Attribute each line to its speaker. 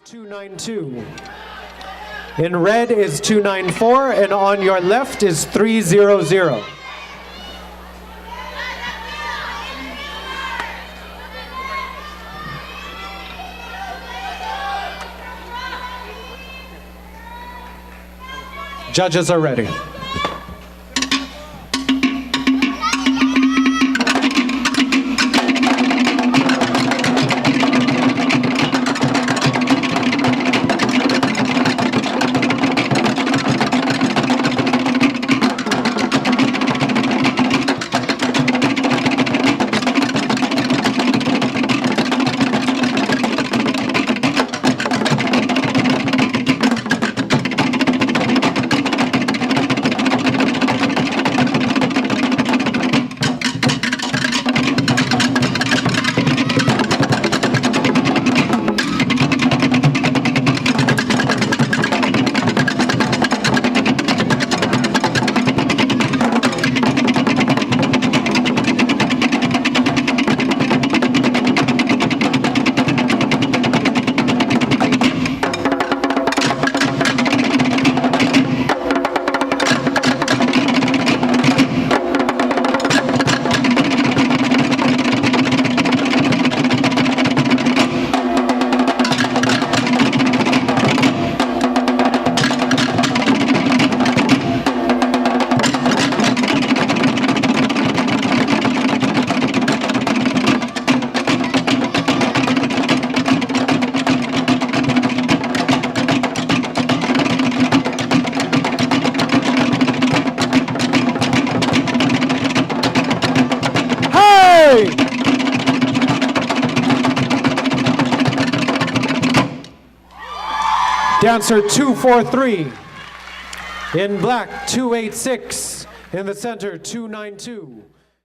Speaker 1: 292. In red is 294, and on your left is 300. Judges are ready. Dancer 243. In black, 286. In the center, 292.